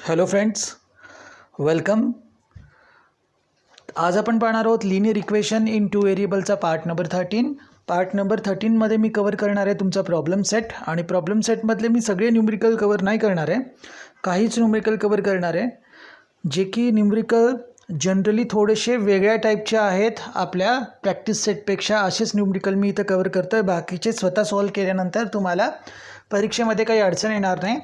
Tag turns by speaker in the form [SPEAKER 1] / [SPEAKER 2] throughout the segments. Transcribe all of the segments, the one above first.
[SPEAKER 1] Hello friends, welcome. आज आपण पाहणार आहोत लिनियर इक्वेशन इन टू व्हेरिएबलचा पार्ट नंबर 13. पार्ट नंबर 13मध्ये मी कवर करणार आहे तुमचा प्रॉब्लेम सेट. आणि प्रॉब्लेम सेटमधले मी सगळे न्यूमरिकल कवर नाही करणार आहे, काहीच न्यूमरिकल कवर करणार आहे जे की न्यूमरिकल जनरली थोडेसे वेगळ्या टाईपचे आहेत आपल्या प्रॅक्टिस सेटपेक्षा. असेच न्यूमरिकल मी इथं कवर करतो आहे. बाकीचे स्वतः सॉल्व केल्यानंतर तुम्हाला परीक्षेमध्ये काही अडचण येणार नाही.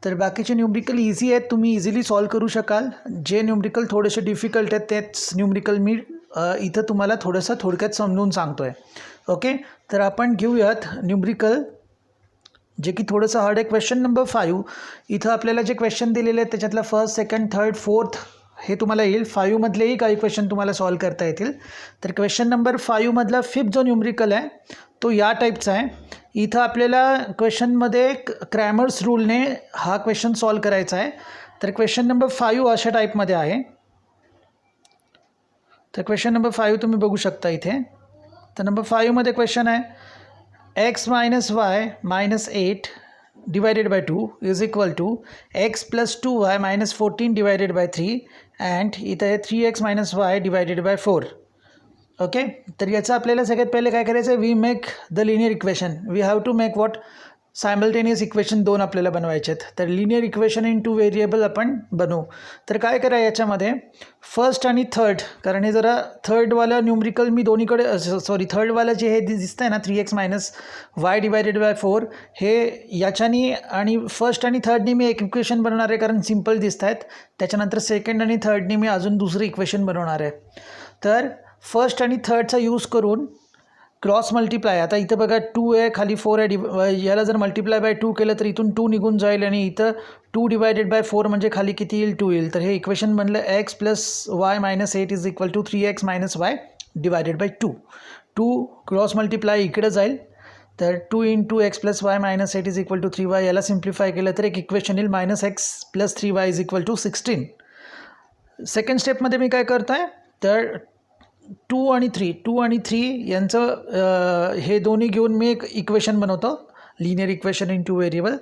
[SPEAKER 1] तर बाकीचे न्यूमरिकल इझी आहेत, तुम्ही इझिली सॉल्व करू शकाल. जे न्यूमरिकल थोडेसे डिफिकल्ट आहेत तेच न्यूमरिकल मी इथं तुम्हाला थोडंसं थोडक्यात समजून सांगतो आहे. ओके, तर आपण घेऊयात न्यूमरिकल जे की थोडंसं हार्ड आहे. Question number 5. इथं आपल्याला जे क्वेश्चन दिलेले आहेत त्याच्यातला फर्स्ट, सेकंड, थर्ड, फोर्थ हे तुम्हाला येईल. 5मधलेही काही क्वेश्चन तुम्हाला सॉल्व करता येतील. तर क्वेश्चन नंबर 5मधला फिफ्थ जो न्यूमरिकल आहे तो या टाईपचा आहे. इथं आपल्याला क्वेश्चनमध्ये क्रॅमर्स रूलने हा क्वेश्चन सॉल्व करायचा आहे. तर क्वेश्चन नंबर 5 अशा टाईपमध्ये आहे. तर क्वेश्चन नंबर 5 तुम्ही बघू शकता इथे. तर नंबर 5मध्ये क्वेश्चन आहे x - y - 8 divided by 2 is equal to x plus 2y minus 14 divided by 3 and इथं आहे 3x minus y divided by 4. Okay, तर याचं आपल्याला सगळ्यात पहिले काय करायचं आहे, we make the linear equation. We have to make what simultaneous equation दोन आपल्याला बनवायचे आहेत. तर linear equation in two variable आपण बनवू. तर काय करा याच्यामध्ये फर्स्ट आणि थर्ड, कारण हे जरा थर्डवाला न्यूमरिकल मी दोन्हीकडे थर्डवाला जे हे दिसतं आहे ना 3x minus y divided bye 4, हे याच्यानी आणि फर्स्ट आणि थर्डनी मी एक इक्वेशन बनवणार आहे कारण सिम्पल दिसत आहेत. त्याच्यानंतर सेकंड आणि थर्डनी मी अजून दुसरं इक्वेशन बनवणार आहे. तर फर्स्ट आणि थर्डचा यूज करून क्रॉस मल्टिप्लाय, आता इथं बघा 2 आहे, खाली 4 आहे. याला जर मल्टिप्लाय बाय 2 केलं तर इथून 2 निघून जाईल आणि इथं 2 डिवायडेड बाय 4 म्हणजे खाली किती येईल, 2 येईल. तर हे इक्वेशन बनलं x plus y minus 8 is equal to 3x minus y divided by 2. 2 cross multiply इकडे जाईल, तर 2 into x plus y minus 8 is equal to 3y. याला सिम्प्लिफाय केलं तर एक इक्वेशन येईल -x plus 3y is equal to 16. Second स्टेपमध्ये मी काय करतो आहे, तर 2 आणि 3 यांचं हे दोन्ही घेऊन मी एक इक्वेशन बनवतो, linear equation in two variable.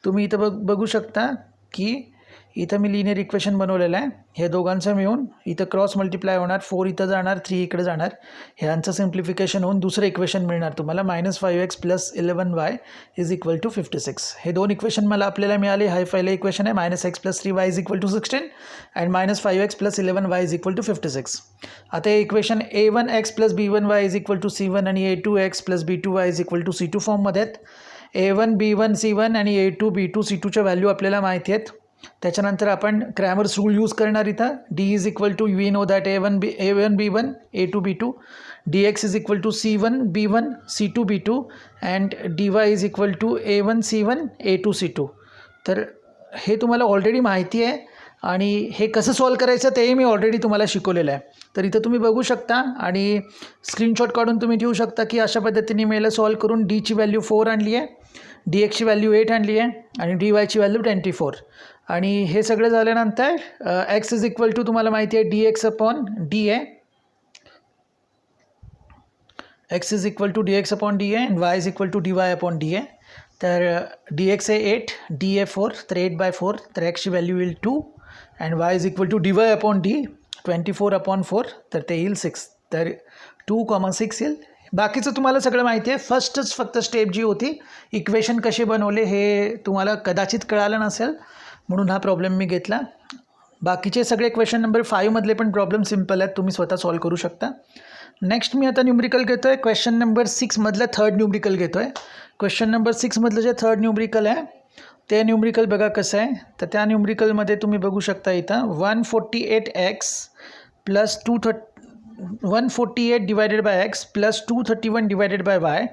[SPEAKER 1] तुम्ही इथं बघू शकता की इथं मी लिनियर इक्वेशन बनवलेलं आहे. हे दोघांचं मिळून इथं क्रॉस मल्टिप्लाय होणार, 4 इथं जाणार, 3 इकडे जाणार. ह्यांचं सिम्प्लिफिकेशन होऊन दुसरं इक्वेशन मिळणार तुम्हाला -5x plus 11y is equal to 56. हे दोन इक्वेशन मला आपल्याला मिळाले. हा पहिलं इक्वेशन आहे -x plus 3y is equal to 16 and -5x plus 11y is equal to 56. आता हे equation a1x plus b1y is equal to c1 आणि a2x plus b2y is equal to c2 फॉर्ममध्ये आहेत. a1 b1 c1 आणि a2 b2 c2च्या value आपल्याला माहिती आहेत. त्याच्यानंतर आपण क्रॅमर्स रूल यूज करणार. इथं d is equal to we know that a1 b1 a2 b2 dx is equal to c1 b1 c2 b2 and dy is equal to a1 c1 a2 c2. तर हे तुम्हाला already माहिती आहे आणि हे कसं सॉल्व करायचं तेही मी ऑलरेडी तुम्हाला शिकवलेलं आहे. तर इथं तुम्ही बघू शकता आणि स्क्रीनशॉट काढून तुम्ही ठेवू शकता की अशा पद्धतीने मी याला सॉल्व करून डीची व्हॅल्यू 4 आणली आहे, dxची व्हॅल्यू 8 आणली आहे आणि dyची व्हॅल्यू 24. आणि हे सगळं झाल्यानंतर x इज इक्वल टू तुम्हाला माहिती आहे dx अपॉन d आहे. x is equal to dx upon d आहे and y is equal to dy upon d आहे. तर dx आहे 8, d आहे 4, तर 8/4. तर xची व्हॅल्यू येईल 2 and y is equal to dy upon d 24/4, तर ते येईल 6. तर 2,6 येईल. बाकीचं तुम्हाला सगळं माहिती आहे. फर्स्टच फक्त स्टेप जी होती इक्वेशन कसे बनवले हे तुम्हाला कदाचित कळालं नसेल म्हणून हा प्रॉब्लेम मी घेतला. बाकीचे सगळे क्वेश्चन नंबर 5मधले पण प्रॉब्लेम सिम्पल आहेत, तुम्ही स्वतः सॉल्व करू शकता. नेक्स्ट मी आता न्यूमरिकल घेतो आहे. क्वेश्चन नंबर 6मधलं थर्ड न्यूमरिकल घेतो आहे. क्वेश्चन नंबर 6मधलं जे थर्ड न्यूमरिकल आहे ते न्यूमरिकल बघा कसं आहे. तर त्या न्यूमरिकलमध्ये तुम्ही बघू शकता इथं 148x plus 148 divided by x plus 231 divided by y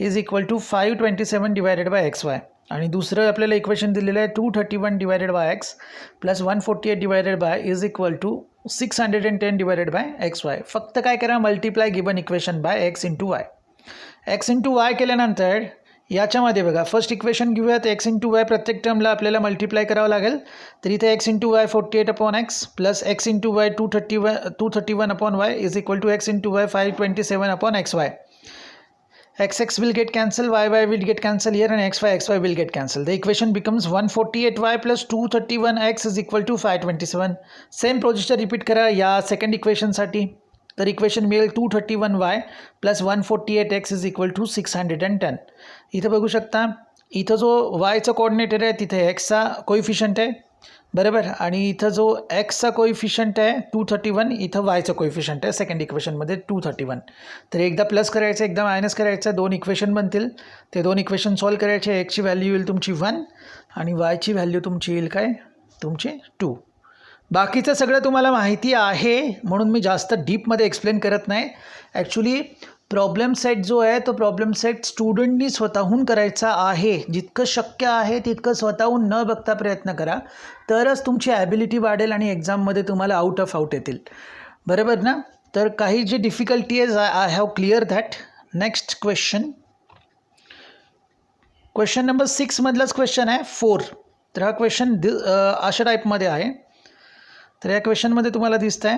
[SPEAKER 1] is equal to 527 divided by xy. आणि दुसरं आपल्याला इक्वेशन दिलेलं आहे 231 divided by x plus 148 divided by is equal to 610 divided by xy. फक्त काय करा, multiply given equation by x into y. x into y केल्यानंतर याच्यामध्ये बघा फर्स्ट इक्वेशन घेऊयात. x इंटू वाय प्रत्येक टर्मला आपल्याला मल्टिप्लाय करावं लागेल. तर इथे x into y 48 upon x plus x into y 231 upon y is equal to x into y 527 upon xy. x will get cancelled, y will get cancelled here, and xy will get cancelled. The equation becomes 148y plus 231x is equal to 527. Same procedure repeat करा या second इक्वेशनसाठी. तर equation मिळेल 231y plus 148x is equal to 610. इथं बघू शकता, इथं जो वायचा coordinator आहे तिथे एक्सचा कोइफिशियंट आहे, बरोबर, आणि इथं जो एक्सचा कोइफिशियंट आहे 231, इथं वायचा कोइफिशियंट आहे सेकंड इक्वेशनमध्ये 231. तर एकदा प्लस करायचं, एकदा मायनस करायचं, दोन इक्वेशन बनतील. ते दोन इक्वेशन सॉल्व करायचे. एक्सची व्हॅल्यू येईल तुमची 1 आणि वायची व्हॅल्यू तुमची येईल काय, तुमची 2. बाकीचं सगळं तुम्हाला माहिती आहे म्हणून मी जास्त डीपमध्ये एक्सप्लेन करत नाही. ॲक्च्युली प्रॉब्लेम सेट जो आहे तो प्रॉब्लेम सेट स्टुडंटनी स्वतःहून करायचा आहे. जितकं शक्य आहे तितकं स्वतःहून न बघता प्रयत्न करा, तरच तुमची ॲबिलिटी वाढेल आणि एक्झाममध्ये तुम्हाला आउट ऑफ आउट येतील, बरोबर ना. तर काही जे डिफिकल्टी आहे I have clear that. Next question, question number 6 मधलाच क्वेश्चन आहे 4. तर हा क्वेश्चन अशा टाईपमध्ये आहे. तर या क्वेश्चनमध्ये तुम्हाला दिसतं आहे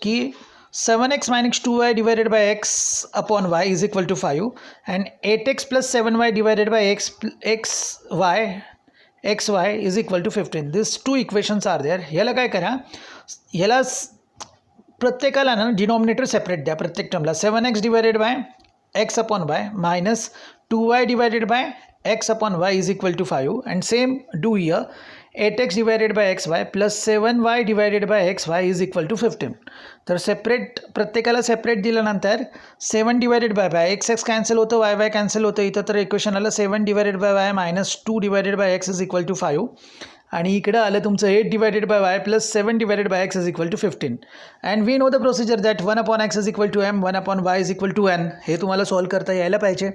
[SPEAKER 1] की 7x minus 2y divided by x upon y is equal to 5 and 8x plus 7y divided by xy is equal to 15. These two equations are there. ह्याला काय करा, ह्याला प्रत्येकाला ना डिनॉमिनेटर सेपरेट द्या प्रत्येक टर्मला. 7x divided by x upon y minus 2y divided by x upon y is equal to 5 and same do here 8x divided by xy plus 7y divided by xy is equal to 15. तर separate प्रत्येकाला separate दिल्यानंतर 7 divided by x cancel होतं, y cancel होतं. इथं तर equation आलं 7 divided by y minus 2 divided by x is equal to 5 आणि इकडं आलं तुमचं 8 divided by y plus 7 divided by x is equal to 15. And we know the procedure that 1 upon x is equal to m, 1 upon y is equal to n. हे तुम्हाला solve करता यायला पाहिजे.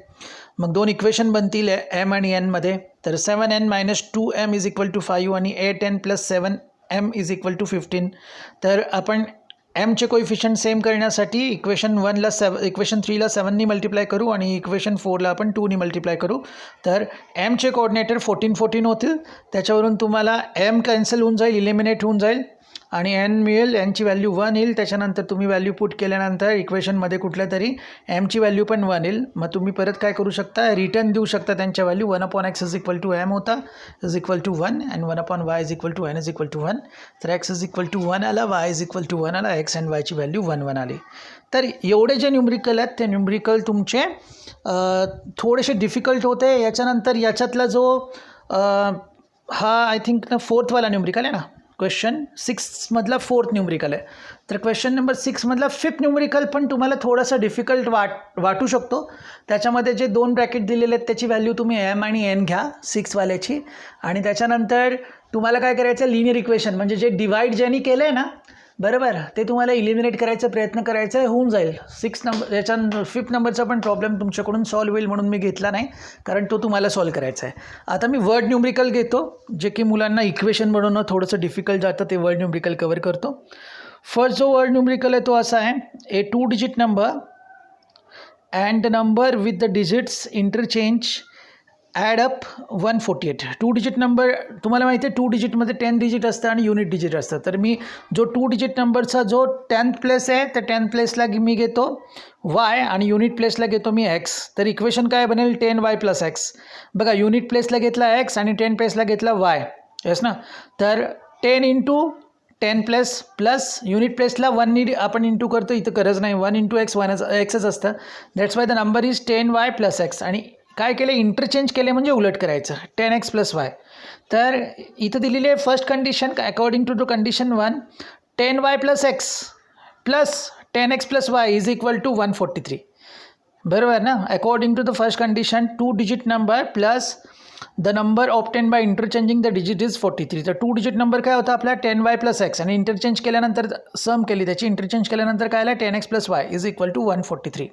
[SPEAKER 1] मग दोन इक्वेशन बनतील m आणि n मध्ये. तर 7n minus 2m is equal to 5 आणि 8n plus 7m is equal to 15. तर आपण एमचे कोइफिशियंट सेम करण्यासाठी इक्वेशन 3ला 7नी मल्टिप्लाय करू आणि इक्वेशन 4ला आपण 2नी मल्टिप्लाय करू. तर एमचे कोऑर्डिनेटर 14 होतील. त्याच्यावरून तुम्हाला एम कॅन्सल होऊन जाईल, इलिमिनेट होऊन जाईल आणि एन मिळेल. एनची व्हॅल्यू 1 येईल. त्याच्यानंतर तुम्ही व्हॅल्यू पुट केल्यानंतर इक्वेशनमध्ये कुठल्या तरी एमची व्हॅल्यू पण 1 येईल. मग तुम्ही परत काय करू शकता, रिटर्न देऊ शकता त्यांच्या value. 1 upon x is equal to m होता, is equal to 1 and 1 upon y is equal to n is equal to 1. तर x इज इक्वल टू 1 आला, y इज इक्वल टू 1 आला, x अँड वायची व्हॅल्यू 1 आली. तर एवढे जे numerical आहेत ते न्यूमरिकल तुमचे थोडेसे डिफिकल्ट होते. याच्यानंतर याच्यातला जो हा आय थिंक ना 4थवाला न्यूमरिकल आहे ना, क्वेश्चन 6 मधला 4th न्यूमरिकल आहे. तर क्वेश्चन नंबर 6 मधला 5th न्यूमरिकल पण तुम्हाला थोडासा डिफिकल्ट वाटू शकतो. त्याच्यामध्ये जे 2 ब्रॅकेट दिलेले आहेत त्याची व्हॅल्यू तुम्ही m आणि n घ्या 6वाल्याची. आणि त्याच्यानंतर तुम्हाला काय करायचं, लिनियर इक्वेशन म्हणजे जे डिवाईड ज्यांनी केलं आहे ना, बरोबर, ते तुम्हाला इलिमिनेट करायचा प्रयत्न करायचा आहे, होऊन जाईल. 5th नंबरचा पण प्रॉब्लेम तुमच्याकडून सॉल्व होईल म्हणून मी घेतला नाही, कारण तो तुम्हाला सॉल्व करायचा आहे. आता मी वर्ड न्यूमरिकल घेतो, जे की मुलांना इक्वेशन बनवणं थोडंसं डिफिकल्ट जातं, ते वर्ड न्यूमरिकल कवर करतो. फर्स्ट जो वर्ड न्यूमरिकल आहे तो असा आहे, a 2 digit number and the number with the digits interchange add up 148. 2 digit number तुम्हाला माहिती आहे 2 डिजिटमध्ये 10 डिजिट असतं आणि युनिट डिजिट असतं. तर मी जो 2 डिजिट नंबरचा जो 10th प्लेस आहे त्या 10th प्लेसला मी घेतो y आणि युनिट प्लेसला घेतो मी x. तर इक्वेशन काय बनेल 10y प्लस x. बघा, युनिट प्लेसला घेतला x आणि 10 प्लेसला घेतला y, येस ना. तर 10 इंटू 10 प्लस युनिट प्लेसला 1 आपण इंटू करतो, इथं गरज नाही. 1 इंटू x 1xच असतं. That's why the number is 10y plus x. आणि काय केलं, इंटरचेंज केले म्हणजे उलट करायचं 10x प्लस y. तर इथं दिलेली आहे first condition, according to the condition 1 10y plus x plus 10x plus y is equal to 143, बरोबर ना. According to the first condition 2 digit number plus the number obtain by interchanging the digit is 43. तर 2 digit number काय होता आपला 10y plus x आणि interchange केल्यानंतर सम केली त्याची, इंटरचेंज केल्यानंतर काय आला 10x plus y is equal to 143.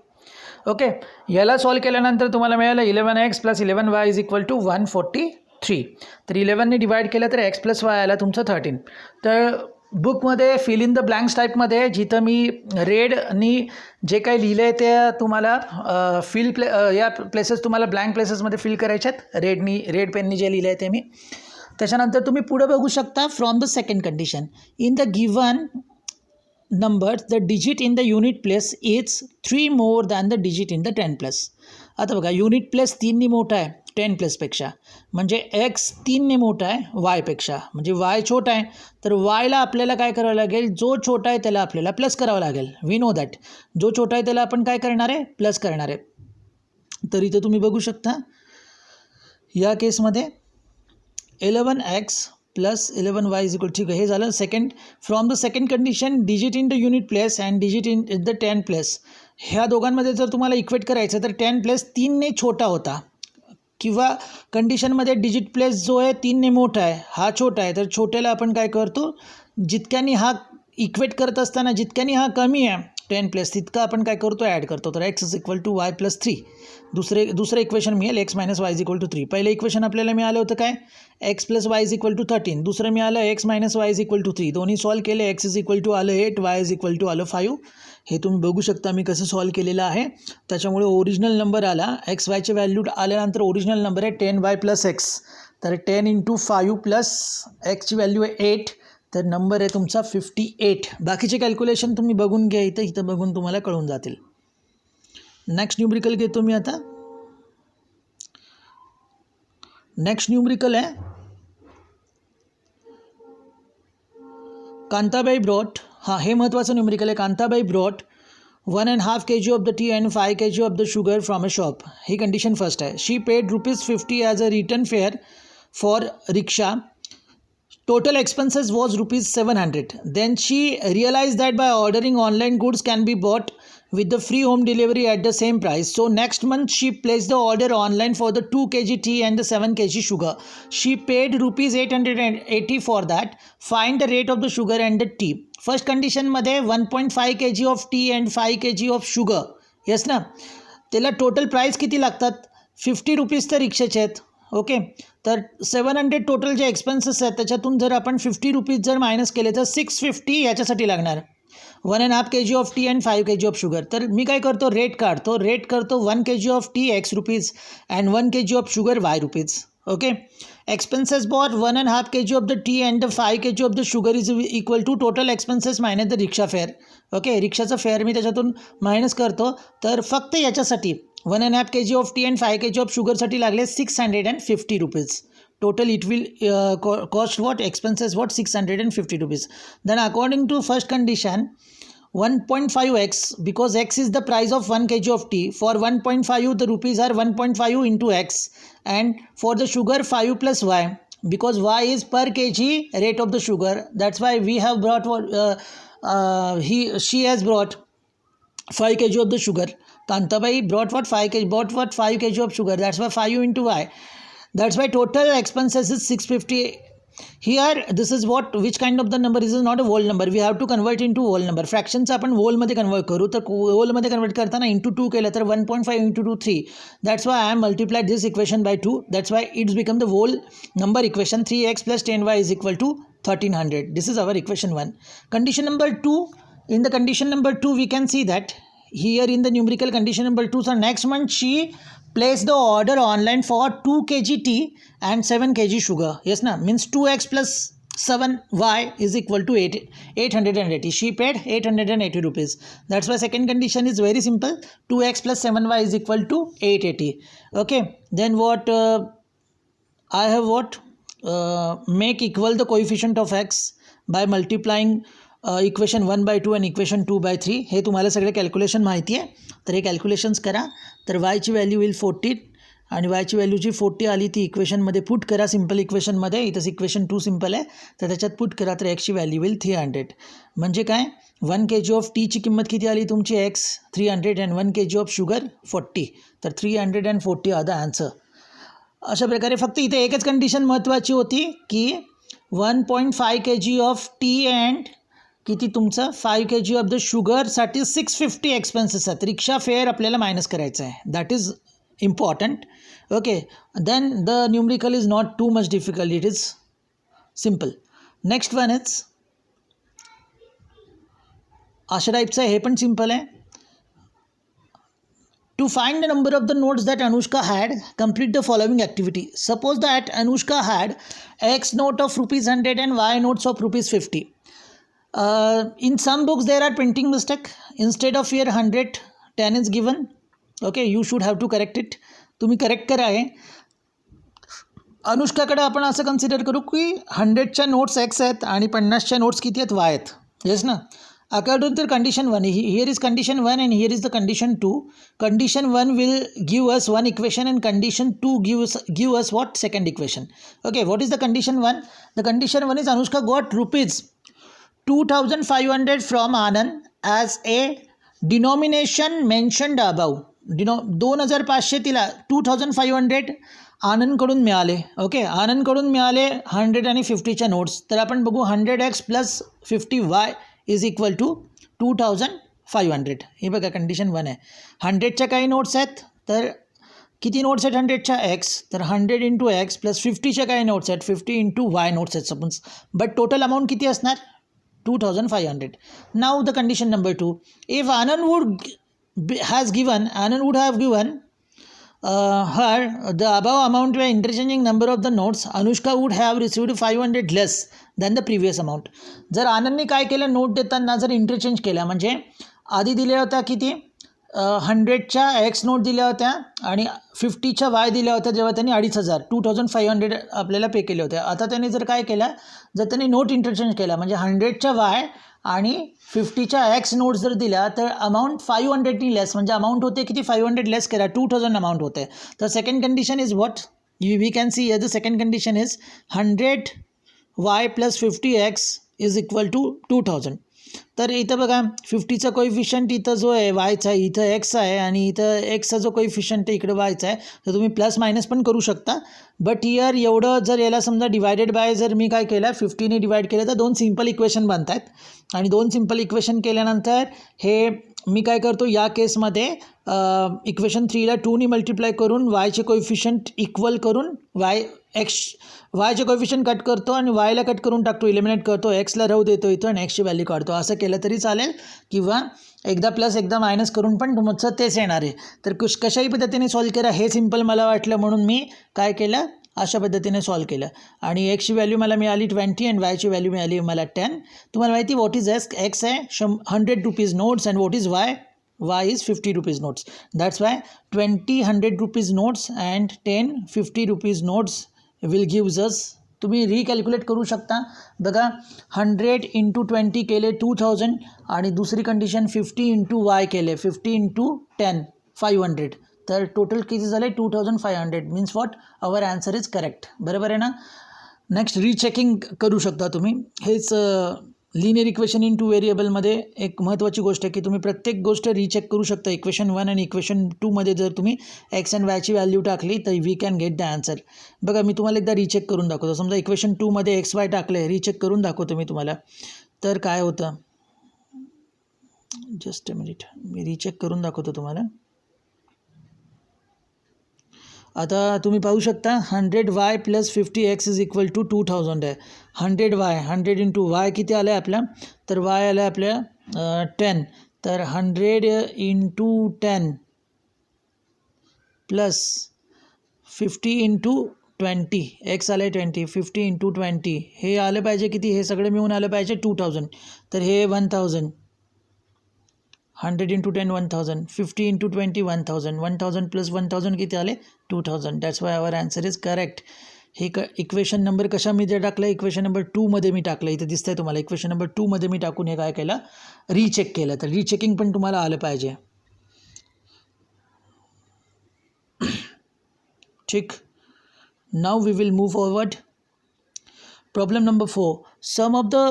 [SPEAKER 1] Okay, याला सॉल्व केल्यानंतर तुम्हाला मिळालं 11x plus 11y is equal to 143. तर 11ने डिवाईड केलं तर x प्लस y आला तुमचं 13. तर बुकमध्ये फिल इन द ब्लँक्स टाईपमध्ये जिथं मी रेडनी जे काही लिहिलं आहे ते तुम्हाला या प्लेसेस तुम्हाला ब्लँक प्लेसेसमध्ये फिल करायचे आहेत. रेड पेननी जे लिहिलं आहे ते मी. त्याच्यानंतर तुम्ही पुढं बघू शकता, from the second condition in the given numbers the digit in the unit place is 3 more than the digit in the 10 plus. आता बघा युनिट प्लेस 3नी मोठा आहे 10 प्लसपेक्षा, म्हणजे एक्स 3ने मोठा आहे वायपेक्षा, म्हणजे वाय छोटा आहे. तर वायला आपल्याला काय करावं लागेल, जो छोटा आहे त्याला आपल्याला प्लस करावं लागेल. वी नो दॅट जो छोटा आहे त्याला आपण काय करणार आहे, प्लस करणार आहे. तर इथे तुम्ही बघू शकता या केसमध्ये 11x plus 11y is equal, ठीक आहे हे झालं second. From the second condition digit in the unit place and digit in the 10 place, ह्या दोघांमध्ये जर तुम्हाला इक्वेट करायचं तर 10 प्लेस 3ने छोटा होता, किंवा कंडिशनमध्ये डिजिट प्लेस जो आहे 3ने मोठा आहे, हा छोटा आहे. तर छोट्याला आपण काय करतो, जितक्यानी हा इक्वेट करत असताना जितक्यानी हा कमी आहे 10 प्लस तितकं आपण काय करतो, ॲड करतो. तर x is equal to y plus 3, दुसरं इक्वेशन मिळेल x minus y is equal to 3. पहिलं इक्वेशन आपल्याला मिळालं होतं काय, x plus y is equal to 13, दुसरं मिळालं x minus y is equal to 3. दोन्ही सॉल्व केले, एक्स इज इक्वल टू आलं 8, वाय इज इक्वल टू आलं 5. हे तुम्ही बघू शकता मी कसं सॉल्व केलेलं आहे. त्याच्यामुळे ओरिजिनल नंबर आला, एक्स वायचे व्हॅल्यू आल्यानंतर ओरिजिनल नंबर आहे 10y प्लस एक्स. तर 10 इंटू 5 प्लस एक्सची व्हॅल्यू आहे 8, तर नंबर आहे तुमचा 58. बाकीचे कॅल्क्युलेशन तुम्ही बघून घ्या, इथं बघून तुम्हाला कळून जातील. नेक्स्ट न्यूमरिकल घेतो मी आता. नेक्स्ट न्यूमरिकल आहे कांताबाई ब्रॉट. हां हे महत्त्वाचं न्यूमरिकल आहे. Kantabai brought 1.5 kg of the tea and 5 kg of the sugar from a shop. ही कंडिशन फर्स्ट आहे. She paid ₹50 as a return fare for rickshaw. Total expenses was ₹700. Then she realized that by ordering online goods can be bought with the free home delivery at the same price. So next month she placed the order online for the 2 kg tea and the 7 kg sugar. She paid ₹880 for that. Find the rate of the sugar and the tea. First condition मध्ये 1.5 kg of tea and 5 kg of sugar. Yes ना, त्याला total price किती लागतात, ₹50 तर रिक्षाचे आहेत. Okay, तर 700 total जे expenses आहेत त्याच्यातून जर आपण ₹50 जर मायनस केले तर 650 याच्यासाठी लागणार. 1.5 kg of tea and 5 kg of sugar. तर मी काय करतो, रेट करतो 1 kg of tea ₹X and 1 kg of sugar ₹Y. Okay, expenses bought 1.5 kg of the tea and the 5 kg of the sugar is equal to total expenses minus the rickshaw fare. Okay, रिक्षाचा fare मी त्याच्यातून minus करतो. तर फक्त याच्यासाठी 1.5 kg of tea and 5 kg of शुगरसाठी लागले ₹650. Total it will cost what, expenses what, ₹650. Then according to first condition 1.5x, because x is the price of 1 kg of tea. For 1.5 the rupees are 1.5 into x, and for the sugar 5 plus y, because y is per kg rate of the sugar. That's why we have brought she has brought 5 kg of the sugar. Kantabai brought what, 5 kg of sugar. That's why 5 into y. That's why total expenses is 650. Here this is what, which kind of the number, this is not a whole number, we have to convert into whole number. Fractions आपण whole मध्ये convert करू, तर whole मध्ये convert करताना into 2 केलं तर 1.5 into 2 3. That's why I am multiplied this equation by 2. That's why it's become the whole number equation. 3x plus 10y is equal to 1300. This is our equation 1. Condition number 2. In the condition number 2 we can see that here in the numerical condition number 2, so next month she placed the order online for 2 kg tea and 7 kg sugar. Yes na, means 2x plus 7y is equal to 880. She paid ₹880. That's why second condition is very simple. 2x plus 7y is equal to 880. Okay, then what I have what make equal the coefficient of x by multiplying equation 1/2 आणि equation 2/3. हे तुम्हाला सगळे calculation माहिती आहे, तर हे calculations करा. तर वायची व्हॅल्यू येईल 14 आणि वायची व्हॅल्यू जी 40 आली ती इक्वेशनमध्ये पुट करा, सिम्पल इक्वेशनमध्ये. इथंच इक्वेशन 2 सिम्पल आहे तर त्याच्यात पुट करा, तर एक्सची व्हॅल्यू येईल 300. म्हणजे काय, 1 kg ऑफ टीची किंमत किती आली तुमची, x 300 and 1 kg of sugar 40. तर 340 आर द आन्सर. अशा प्रकारे फक्त इथे एकच कंडिशन महत्त्वाची होती की 1.5 kg ऑफ टी अँड किती तुमचं 5 kg ऑफ द शुगरसाठी 650 एक्सपेन्सेस आहेत. रिक्षा फेअर आपल्याला मायनस करायचं आहे, that is important. Okay, then the numerical is not too much difficult, it is simple. Next one is अशा टाईपचं आहे, हे पण सिम्पल आहे. To find the number of the notes that Anushka had, complete the following activity. Suppose that Anushka had X note of ₹100 and Y notes of ₹50. In some books there are printing mistake. Instead of here 100, 10 is given. Okay, you should have to correct it. तुम्ही correct करा आहे. अनुष्काकडे आपण असं consider करू की 100च्या notes x आहेत आणि 50च्या notes किती आहेत वाय आहेत. येस ना. According to condition 1, here is condition 1 and here is the condition 2. Condition 1 will give us one equation and condition 2 give us what? Second equation. Okay, what is the condition 1? The condition 1 is Anushka got rupees 2500 from Anand as a denomination mentioned above. 2500 तिला 2500 आनंदकडून मिळाले. Okay, आनंदकडून मिळाले 100 आणि 50च्या notes. तर आपण बघू 100x plus 50y is equal to 2500. हे बघा condition 1 आहे. 100च्या काही नोट्स आहेत, तर किती नोट्स आहेत 100च्या? एक्स. तर 100 इंटू एक्स प्लस 50च्या काही नोट्स आहेत, 50 इंटू वाय नोट्स आहेत सपोज. बट टोटल अमाऊंट किती असणार? 2500. नाव the condition number 2, if Anand would have given her the above amount by interchanging number of the notes, Anushka would have received 500 less than the previous amount. जर आनंदने काय केलं, note देताना जर interchange केल्या, म्हणजे आधी दिल्या होत्या किती 100च्या एक्स नोट दिल्या होत्या आणि 50च्या वाय दिल्या होत्या, जेव्हा त्यांनी 2500 आपल्याला पे केले होते. आता त्यांनी जर काय केलं, जर त्यांनी नोट इंटरचेंज केला म्हणजे 100च्या वाय आणि 50च्या एक्स नोट्स जर दिल्या तर अमाऊंट 500नी लेस, म्हणजे अमाऊंट होते किती 500 लेस करा 2000 अमाऊंट होते. तर second condition is what we can see here. The second condition is 100y plus 50x is equal to 2000. तर इथं बघा 50चा कोइफिशियंट इथं जो आहे वायचा आहे, इथं एक्स आहे आणि इथं एक्सचा जो कोइफिशियंट आहे इकडे वायचा आहे. तर तुम्ही प्लस मायनस पण करू शकता. बट हिअर एवढं जर याला समजा डिवायडेड बाय जर मी काय केलं 50ने डिवाइड केलं तर 2 सिम्पल इक्वेशन बनत आहेत. आणि 2 सिम्पल इक्वेशन केल्यानंतर हे मी काय करतो या केसमध्ये इक्वेशन 3ला 2ने मल्टिप्लाय करून वायचे कोइफिशियंट इक्वल करून वायचे कोइफिशियंट कट करतो आणि वायला कट करून टाकतो, इलिमिनेट करतो, एक्सला राहू देतो इथं आणि एक्सची व्हॅल्यू काढतो. असं केलं तरी चालेल किंवा एकदा प्लस एकदा मायनस करून पण तुमचं तेच येणार आहे. तर कशाही पद्धतीने सॉल्व करा, हे सिम्पल मला वाटलं म्हणून मी काय केलं अशा पद्धतीने सॉल्व केलं. आणि एक्सची व्हॅल्यू मला मिळाली 20 आणि वायची व्हॅल्यू मिळाली मला 10. तुम्हाला माहिती व्हॉट इज एक्स आहे 100 rupees notes and what is why is 50 rupees notes. That's why 20 100 rupees notes and 10 50 rupees notes will gives us. तुम्ही रिकॅल्क्युलेट करू शकता. बघा 100 इंटू 20 केले 2000 आणि दुसरी कंडिशन 50 इंटू वाय केले 50 इंटू 10 500. तर टोटल किती झाले 2500. Means what our answer is correct. बरोबर आहे ना. नेक्स्ट रीचेकिंग करू शकता तुम्ही. हेच लिनियर इक्वेशन इन 2 व्हेरिएबलमध्ये एक महत्त्वाची गोष्ट आहे की तुम्ही प्रत्येक गोष्ट रीचेक करू शकता. इक्वेशन 1 आणि इक्वेशन 2मध्ये जर तुम्ही एक्स अँड वायची व्हॅल्यू टाकली तर we can get the answer. बघा मी तुम्हाला एकदा रीचेक करून दाखवतो. समजा इक्वेशन 2मध्ये एक्स वाय टाकले, रीचेक करून दाखवतो मी तुम्हाला. तर काय होतं, जस्ट अ मिनिट मी रीचेक करून दाखवतो तुम्हाला. आता तुम्ही पाहू शकता 100y plus 50x is equal to 2000 आहे. 100y 100 इंटू वाय किती आलं आहे आपल्या, तर वाय आलं आहे आपल्या 10. तर 100 इंटू 10 प्लस 50 इंटू 20 एक्स आलं आहे 20. 50 इंटू 20 हे आलं पाहिजे किती, हे सगळे मिळून आलं पाहिजे 2000. तर हे 1000. 100 इंटू 10 1000. 50 इंटू 20 1000. 1000 प्लस 1000 किती आले 2000. That's why our answer is correct. हे इक्वेशन नंबर कशामध्ये टाकलं, इक्वेशन नंबर 2मध्ये मी टाकलं. इथं दिसतंय तुम्हाला इक्वेशन नंबर 2मध्ये मी टाकून हे काय केलं रीचेक केलं. तर रीचेकिंग पण तुम्हाला आलं पाहिजे. ठीक. Now we will move forward. Problem number 4. Sum of the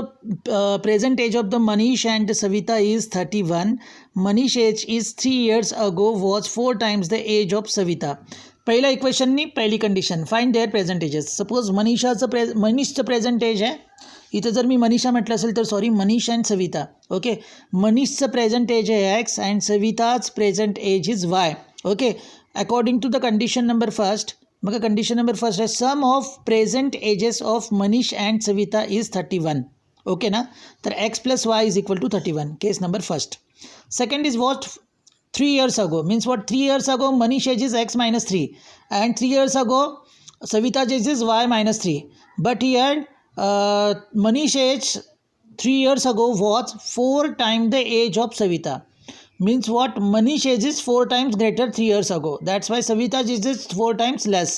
[SPEAKER 1] present age of the Manish and Savita is 31. Manish age is 3 years ago was 4 times the age of Savita. पहिला इक्वेशननी पहिली condition find their present ages. Suppose मनीषचं present age आहे. इथं जर मी मनीषा म्हटलं असेल तर sorry Manish and Savita. Okay, मनीषचं प्रेझेंट एज आहे x and Savita's present age is y. Okay, according to the condition number first. मग कंडिशन नंबर फर्स्ट आहे sum of present ages of Manish and Savita is 31. Okay ना. तर x plus y is equal to 31. Case number first. Second is what 3 years ago. Means what 3 years ago Manish age is x minus 3 and 3 years ago Savita's age is y minus 3. But here Manish age 3 years ago was 4 times the age of Savita. means what? Manish age is 4 times greater 3 years ago. That's why Savita's age is 4 times less.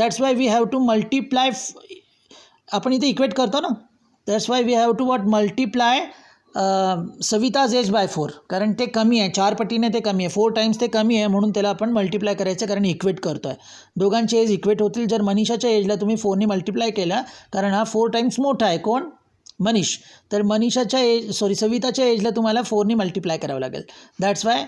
[SPEAKER 1] That's why we have to multiply. आपण इथे equate करतो ना. That's why we have to what? Multiply Savita's age by 4. कारण ते कमी आहे, 4 पटीने ते कमी आहे, 4 टाइम्स ते कमी आहे, म्हणून त्याला आपण मल्टिप्लाय करायचं, कारण इक्वेट करतो आहे. दोघांचे एज इक्वेट होतील जर मनीषाच्या एजला तुम्ही 4ने मल्टिप्लाय केला, कारण हा 4 टाइम्स मोठा आहे. कोण? मनीष. तर मनीषाच्या सविताच्या एजला तुम्हाला 4ने मल्टिप्लाय करावं लागेल. That's why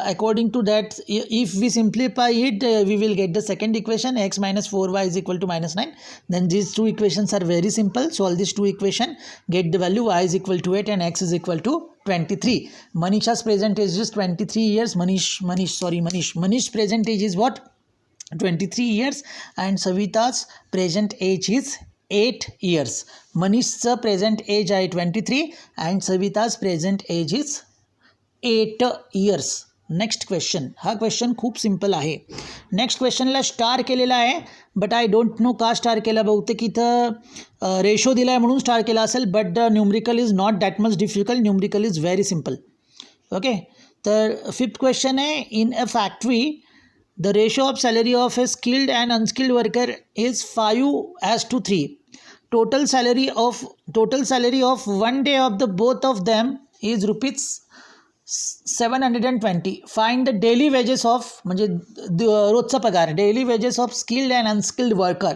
[SPEAKER 1] according to that if we simplify it we will get the second equation x minus 4y is equal to -9. Then these two equations are very simple. Solve these two equation, get the value y is equal to 8 and x is equal to 23. Manisha's present age is 23 years. Manish present age is what? 23 years and Savita's present age is 8 years. Manish's present age is 23 and Savita's present age is 8 years. Next question. हा question खूप simple आहे. Next क्वेश्चनला star केलेला आहे, but I don't know का star केला. बहुतेक इथं ratio दिला आहे म्हणून स्टार केला असेल, but the numerical is not that much difficult. Numerical is very simple. Okay. तर 5th क्वेश्चन आहे, in a factory the ratio of salary of a skilled and unskilled worker is 5:3. Total salary of one day of the both of them is rupees 720. Find the daily wages of म्हणजे रोजचा पगार, daily wages of skilled and unskilled worker.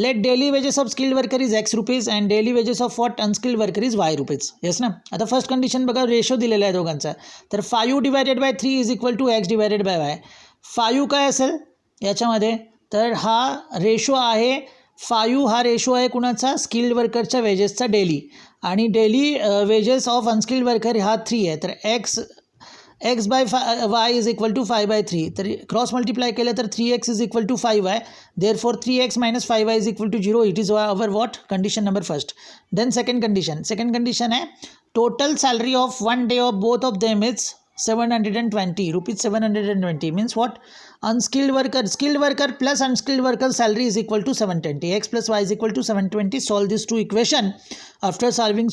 [SPEAKER 1] Let daily wages of skilled worker is x rupees and daily wages of what unskilled worker is y rupees. Yes ना. आता first condition बघा, ratio दिलेला आहे दोघांचा. तर 5 divided by 3 is equal to x divided by y. 5 काय असेल याच्यामध्ये? तर हा रेशो आहे, 5 हा रेशो आहे कुणाचा? स्किल्ड वर्करच्या वेजेसचा डेली, आणि daily wages of unskilled worker हा 3 आहे. तर x by y is equal to 5/3. तर क्रॉस मल्टिप्लाय केलं तर 3x is equal to 5y. Therefore 3x minus 5y is equal to 0. It is our what? Condition number first. Then second condition आहे, total salary of one day of both of them is 720 rupees. 720 means what? Skilled worker plus unskilled worker salary is equal to 720. X plus y is equal to 720. Solve these two equation. After solving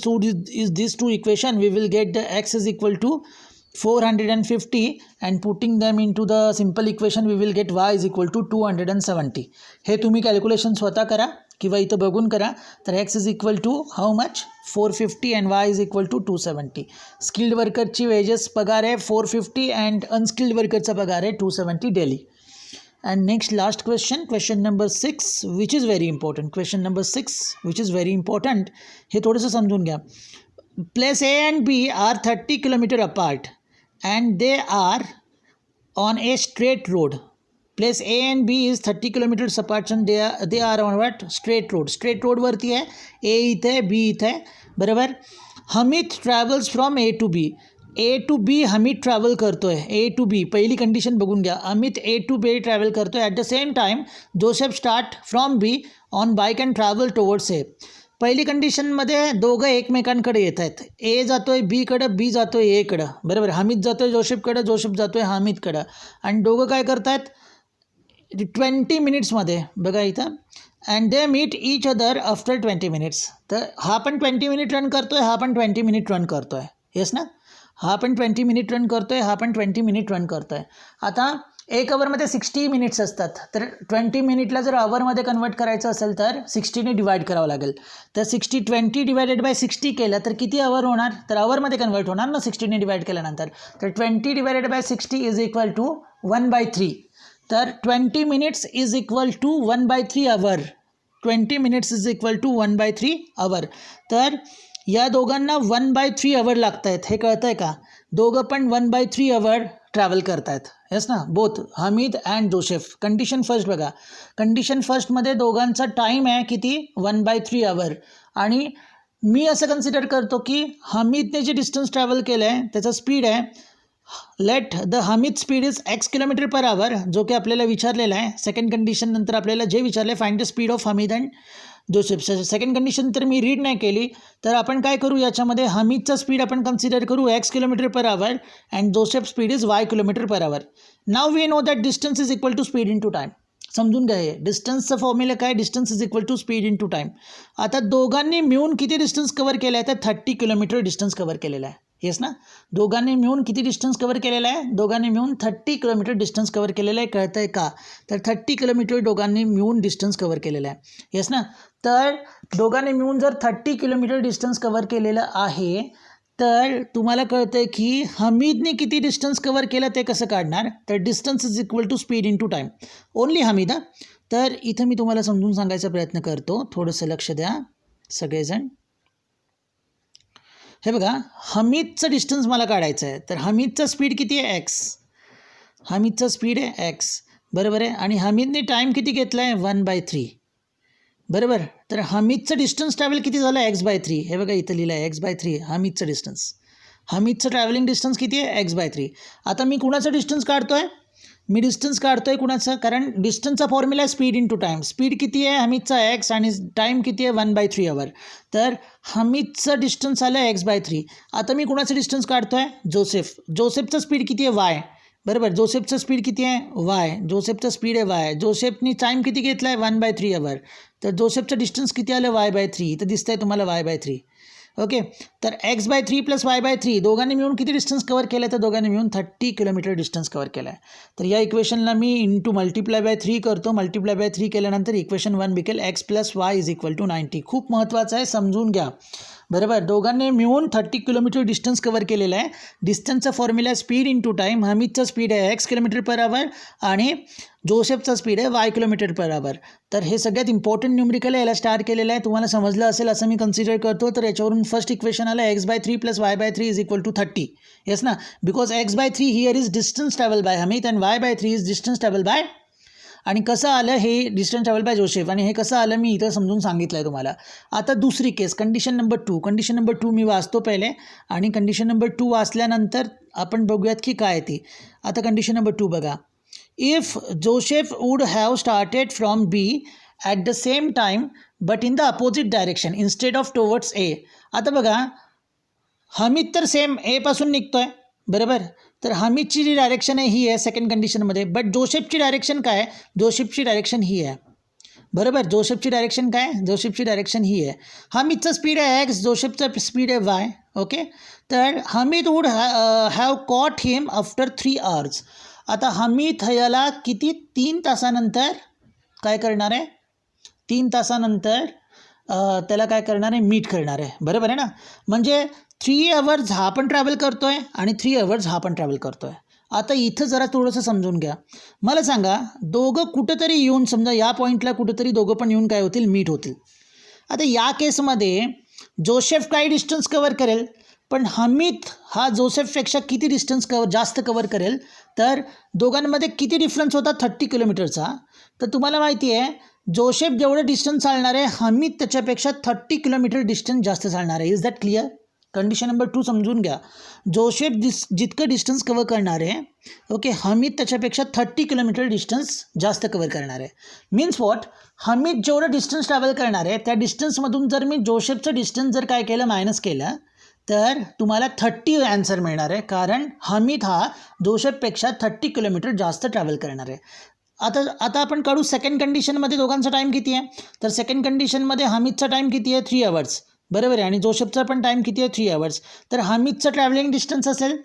[SPEAKER 1] these two equation, we will get the x is equal to 450 and putting them into the simple equation we will get y is equal to 270. हे तुम्ही calculation स्वतः करा किंवा इथं बघून करा. तर x is equal to how much? 450 and y is equal to 270. Skilled वर्करची वेजेस पगार आहे 450 अँड अनस्किल्ड वर्करचा पगार आहे 270 daily. And next last question number 6 which is very important. Question number 6 which is very important. हे थोडंसं समजून घ्या. Place A and B are 30 kilometers apart and they are on a straight road. Place A and B is 30 kilometers apart and they are on what? Straight road. Straight road वरती आहे, A इथे आहे, B इथे आहे, बरोबर. Hamid travels from A to B. A to B Hamid travel करतोय. A to B पहिली condition बघून घ्या. Amit A to B travel करतोय. At the same time Joseph start from B on bike and travel towards A. पहिली कंडिशनमध्ये दोघं एकमेकांकडे येत आहेत. ए जातोय बीकडं, बी जातोय एकडं, बरोबर. हमीद जातोय जोसेफकडं, जोसेफ जातोय हमीदकडं, आणि दोघं काय करतायत 20 मिनिट्समध्ये. बघा इथं, and they meet each other after 20 minutes. तर हा पण 20 मिनिट रन करतोय, हा पण 20 मिनिट रन करतोय. येस ना. हा पण 20 मिनिट रन करतोय, हा पण 20 मिनिट रन करतोय. आता एक अवरमध्ये 60 मिनिट्स असतात. तर 20 मिनिटला जर अवरमध्ये कन्वर्ट करायचं असेल तर 60ने डिवाईड करावं लागेल. तर 20 डिवायडेड बाय 60 केलं तर किती अवर होणार? तर अवरमध्ये कन्वर्ट होणार ना 60ने डिवाईड केल्यानंतर. तर 20 divided by 60 is equal to 1/3. तर 20 minutes is equal to 1/3 hour. 20 minutes is equal to 1/3 hour. तर या दोघांना 1/3 आवर लागत आहेत. हे कळतं आहे का? दोघं पण 1/3 आवर ट्रॅव्हल करत आहेत. येस ना, both Hamid and Joseph. Condition first बघा. कंडिशन फर्स्टमध्ये दोघांचा टाईम आहे किती? 1/3 आवर. आणि मी असं कन्सिडर करतो की हमीदने जे डिस्टन्स ट्रॅव्हल केलं आहे त्याचा स्पीड आहे, let the Hamid speed is x kilometre per आवर, जो की आपल्याला विचारलेला आहे. सेकंड कंडिशन नंतर आपल्याला जे विचारलं आहे, find the speed of Hamid and Joseph. Second condition तर मी रीड नाही केली, तर आपण काय करू, याच्यामध्ये हमीदचा स्पीड आपण कन्सिडर करू x kilometre per hour and Joseph speed is y kilometre per hour. Now we know that distance is equal to speed into time. समजून घ्या, हे डिस्टन्सचं फॉर्म्युला काय? Distance is equal to speed into time. आता दोघांनी मिळून किती distance cover केलं आहे? तर 30 किलोमीटर डिस्टन्स कवर केलेला आहे. येस ना. दोघांनी मिळून किती डिस्टन्स कवर केलेला आहे? दोघांनी मिळून 30 किलोमीटर डिस्टन्स कवर केलेलं आहे. कळतं आहे का? तर 30 किलोमीटर दोघांनी मिळून डिस्टन्स कवर केलेलं आहे. येस ना. तर दोघांनी मिळून जर 30 किलोमीटर डिस्टन्स कवर केलेलं आहे तर तुम्हाला कळतं आहे की हमीदने किती डिस्टन्स कवर केलं ते कसं काढणार? तर distance is equal to speed into time. Only Hamid. तर इथं मी तुम्हाला समजून सांगायचा प्रयत्न करतो, थोडंसं लक्ष द्या सगळेजण. हे बघा, हमीदचं डिस्टन्स मला काढायचं आहे. तर हमीदचा स्पीड किती आहे? एक्स. हमीदचा स्पीड आहे एक्स, बरोबर आहे. आणि हमीदने टाईम किती घेतला आहे? 1/3, बरोबर. तर हमीदचं डिस्टन्स ट्रॅव्हल किती झालं? x/3. हे बघा इथं लिहिलं आहे x/3 हमीदचं डिस्टन्स. हमीदचं ट्रॅव्हलिंग डिस्टन्स किती आहे? x/3. आता मी कुणाचं डिस्टन्स काढतो आहे? मी डिस्टन्स काढतो आहे कुणाचं? कारण डिस्टन्सचा फॉर्म्युला आहे speed into time. Speed किती आहे हमीदचा? एक्स आणि टाईम किती आहे? 1/3 आवर. तर हमीदचं डिस्टन्स आलं आहे x/3. आता मी कुणाचं डिस्टन्स काढतो आहे? जोसेफ. जोसेफचं स्पीड किती आहे? वाय, बरोबर. जोसेफचं स्पीड किती आहे? वाय. जोसेफचं स्पीड आहे वाय. जोसेफनी टाईम किती घेतला आहे? 1/3 आवर. तर जोसेफचं डिस्टन्स किती आलं? y/3. इथं दिसतं आहे तुम्हाला y/3. ओके. तर x/3 प्लस y/3 दोघांनी मिळून किती डिस्टन्स कवर केलं आहे? तर दोघांनी मिळून 30 किलोमीटर डिस्टन्स कवर केलं आहे. तर या इक्वेशनला मी इंटू मल्टिप्लाय/3 करतो. मल्टिप्लाय/3 केल्यानंतर इक्वेशन 1 बिकेल x + y = 90. खूप महत्त्वाचं आहे, समजून घ्या, बरोबर. दोघांनी मिळून 30 किलोमीटर डिस्टन्स कवर केलेलं आहे. डिस्टन्सचा formula speed into time. हमीदचा स्पीड आहे x km/h आणि जोसेफचा स्पीड आहे y km/h. तर हे सगळ्यात इम्पॉर्टंट न्यूमरिकल आहे, याला स्टार्ट केलेलं आहे. तुम्हाला समजलं असेल असं मी कन्सिडर करतो. तर याच्यावरून फर्स्ट इक्वेशन आलं x/3 + y/3 = 30. येस ना. Because x/3 here is distance travel by Hamid and y/3 is distance travel by. आणि कसं आलं हे डिस्टन्स ट्रॅव्हल बाय जोसेफ आणि हे कसं आलं मी इथं समजून सांगितलं आहे तुम्हाला. आता दुसरी केस, कंडिशन नंबर 2. कंडिशन नंबर 2 मी वाचतो पहिले आणि कंडिशन नंबर 2 वाचल्यानंतर आपण बघूयात की काय ती. आता कंडिशन नंबर 2 बघा. If Joseph would have started from B at the same time but in the opposite direction instead of towards A. आता बघा, हमीद तर सेम ए पासून निघतो आहे, बरोबर. तर हमीदची जी डायरेक्शन आहे ही आहे सेकंड कंडिशनमध्ये. बट जोसेफची डायरेक्शन काय आहे? जोसेफची डायरेक्शन ही आहे, बरोबर. जोसेफची डायरेक्शन काय? जोसेफची डायरेक्शन ही आहे. हमीदचा स्पीड आहे एक्स, जोसेफचा स्पीड आहे वाय. ओके. तर Hamid would have caught him after 3 hours. आता हमीद याला किती 3 तासानंतर काय करणार आहे? 3 तासानंतर त्याला काय करणार आहे? मीट करणार आहे, बरोबर आहे ना. म्हणजे 3 hours हा पण ट्रॅव्हल करतो आहे आणि 3 hours हा पण ट्रॅव्हल करतो आहे. आता इथं जरा थोडंसं समजून घ्या. मला सांगा, दोघं कुठंतरी येऊन समजा या पॉईंटला कुठंतरी दोघं पण येऊन काय होतील? मीट होतील. आता या केसमध्ये जोसेफ काही डिस्टन्स कवर करेल, पण हमीद हा जोसेफपेक्षा किती डिस्टन्स जास्त कवर करेल? तर दोघांमध्ये किती डिफरन्स होता? 30 किलोमीटरचा. तर तुम्हाला माहिती आहे जोसेफ जेवढं डिस्टन्स चालणार आहे हमीद त्याच्यापेक्षा 30 किलोमीटर डिस्टन्स जास्त चालणार आहे. Is that clear? Condition number 2 समजून घ्या. जोसेफ जितकं डिस्टन्स कवर करणार आहे, ओके, हमीद त्याच्यापेक्षा 30 किलोमीटर डिस्टन्स जास्त कवर करणार आहे. Means what? हमीद जेवढं डिस्टन्स ट्रॅव्हल करणार आहे त्या डिस्टन्समधून जर मी जोसेफचं डिस्टन्स जर काय केलं? मायनस केलं तर तुम्हाला 30 ॲन्सर मिळणार आहे. कारण हमीद हा जोसेफपेक्षा 30 किलोमीटर जास्त ट्रॅव्हल करणार आहे. आता आपण काढू सेकंड कंडिशनमध्ये दोघांचा टाईम किती आहे? तर सेकंड कंडिशनमध्ये हमीदचा टाईम किती आहे? 3 hours, बरोबर आहे. आणि जोसेफचा पण टाईम किती आहे? 3 hours. तर हमीदचं ट्रॅव्हलिंग डिस्टन्स असेल,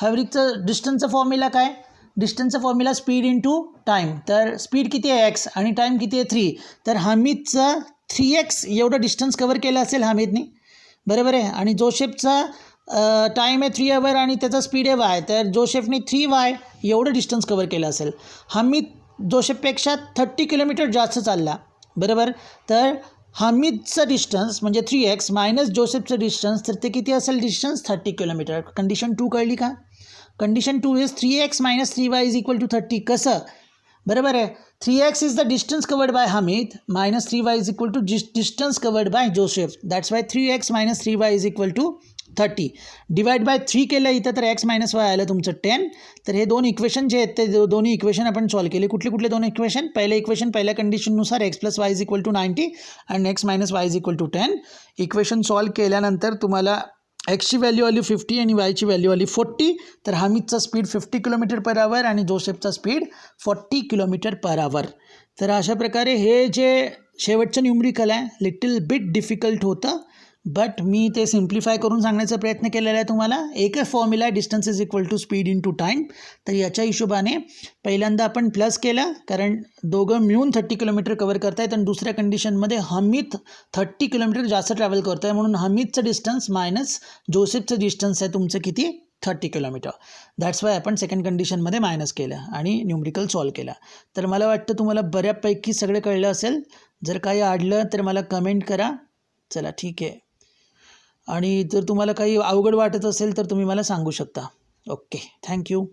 [SPEAKER 1] हमीदचं डिस्टन्सचा फॉर्म्युला काय? डिस्टन्सचा formula speed into time. तर स्पीड किती आहे? एक्स आणि टाईम किती आहे? 3. तर हमीदचं 3x एवढं डिस्टन्स कवर केलं असेल हमीदने, बरोबर आहे. आणि जोसेफचा टाईम आहे 3 hour आणि त्याचा स्पीड आहे वाय. तर जोसेफने 3y एवढं डिस्टन्स कवर केलं असेल. हमीद जोसेफपेक्षा 30 किलोमीटर जास्त चालला, बरोबर. तर हमीदचं डिस्टन्स म्हणजे 3x मायनस जोसेफचं डिस्टन्स, तर ते किती असेल डिस्टन्स? 30 किलोमीटर. कंडिशन 2 कळली का? Condition 2 is 3x - 3y = 30. कसं? बरोबर आहे. 3x is the distance covered by Hamid minus 3y = distance covered by Joseph. That's why 3x - 3y = 30. Divide by 3 केलं इथं तर x - y आलं तुमचं 10. तर हे दोन इक्वेशन जे आहेत ते दोन्ही इक्वेशन आपण सॉल्व केले. कुठले दोन इक्वेशन? पहिलं इक्वेशन पहिल्या कंडिशननुसार x + y = 90 आणि x - y = 10. इक्वेशन सॉल्व केल्यानंतर तुम्हाला एक्सची व्हॅल्यू आली 50 आणि वायची व्हॅल्यू आली 40. तर हमीदचा स्पीड 50 km/h आणि जोसेफचा स्पीड 40 km/h. तर अशा प्रकारे हे जे शेवटचं न्यूमरिकल आहे लिटिल बिट डिफिकल्ट होतं, बट मी ते सिम्प्लिफाय करून सांगण्याचा प्रयत्न केलेला आहे तुम्हाला. एकच फॉर्म्युला आहे, distance is equal to speed into time. तर याच्या हिशोबाने पहिल्यांदा आपण प्लस केलं, कारण दोघं मिळून 30 किलोमीटर कवर करतायत आणि दुसऱ्या कंडिशनमध्ये हमीद 30 किलोमीटर जास्त ट्रॅव्हल करतो आहे, म्हणून हमीदचं डिस्टन्स मायनस जोसेफचं डिस्टन्स आहे तुमचं किती, 30 किलोमीटर. दॅट्स वाय आपण सेकंड कंडिशनमध्ये मायनस केलं आणि न्यूमरिकल सॉल्व केला. तर मला वाटतं तुम्हाला बऱ्यापैकी सगळं कळलं असेल. जर काही अडलं तर मला कमेंट करा. चला ठीक आहे. आणि जर तुम्हाला काही अवघड वाटत असेल तर तुम्ही मला सांगू शकता. Okay, thank you.